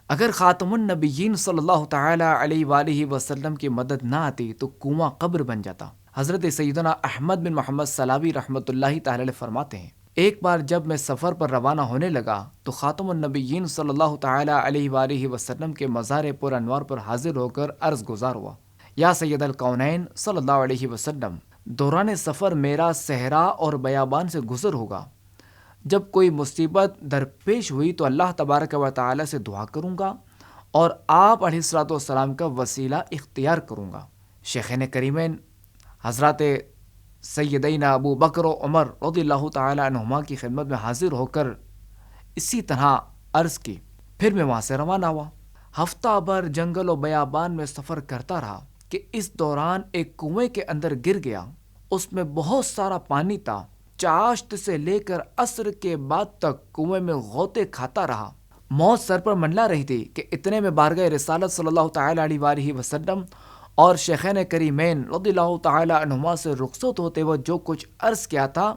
اگر خاتم النبیین صلی اللہ تعالی علیہ وآلہ وسلم کی مدد نہ آتی تو کنواں قبر بن جاتا۔ حضرت سیدنا احمد بن محمد سلاوی رحمۃ اللہ تعالی علیہ فرماتے ہیں، ایک بار جب میں سفر پر روانہ ہونے لگا تو خاتم النبیین صلی اللہ تعالی علیہ وآلہ وسلم کے مزار پر انوار پر حاضر ہو کر عرض گزار ہوا، یا سید الکونین صلی اللہ علیہ وسلم، دوران سفر میرا صحرا اور بیابان سے گزر ہوگا، جب کوئی مصیبت درپیش ہوئی تو اللہ تبارک و تعالی سے دعا کروں گا اور آپ علیہ الصلوۃ والسلام کا وسیلہ اختیار کروں گا۔ شیخین کریمین حضرات سیدینا ابو بکر و عمر رضی اللہ تعالی عنہما کی خدمت میں حاضر ہو کر اسی طرح عرض کی، پھر میں وہاں سے روانہ ہوا۔ ہفتہ بھر جنگل و بیابان میں سفر کرتا رہا کہ اس دوران ایک کنویں کے اندر گر گیا، اس میں بہت سارا پانی تھا، چاشت سے لے کر عصر کے بعد تک کنویں میں غوطے کھاتا رہا، موت سر پر منڈلا رہی تھی کہ اتنے میں بارگاہ رسالت صلی اللہ تعالی علیہ وآلہ وسلم اور شیخین کریمین رضی اللہ تعالی عنہما سے رخصت ہوتے ہوئے جو کچھ عرض کیا تھا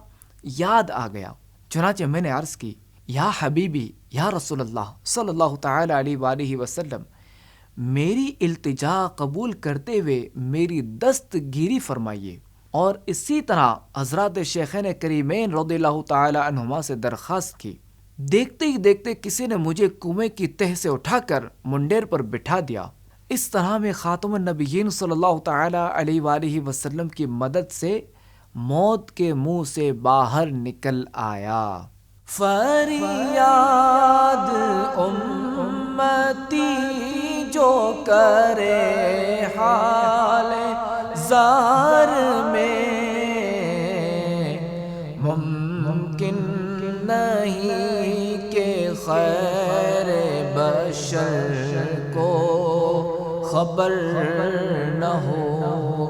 یاد آ گیا۔ چنانچہ میں نے عرض کی، یا حبیبی یا رسول اللہ صلی اللہ تعالی علیہ وآلہ وسلم، میری التجا قبول کرتے ہوئے میری دستگیری فرمائیے۔ اور اسی طرح حضرات شیخین کریمین رضی اللہ تعالی عنہما سے درخواست کی۔ دیکھتے ہی دیکھتے کسی نے مجھے کنویں کی تہ سے اٹھا کر منڈیر پر بٹھا دیا۔ اس طرح میں خاتم النبیین صلی اللہ تعالی علیہ وآلہ وسلم کی مدد سے موت کے منہ سے باہر نکل آیا۔ فریاد امتی جو کرے حال زار میں، ممکن نہیں کہ خیر بشر کو خبر نہ ہو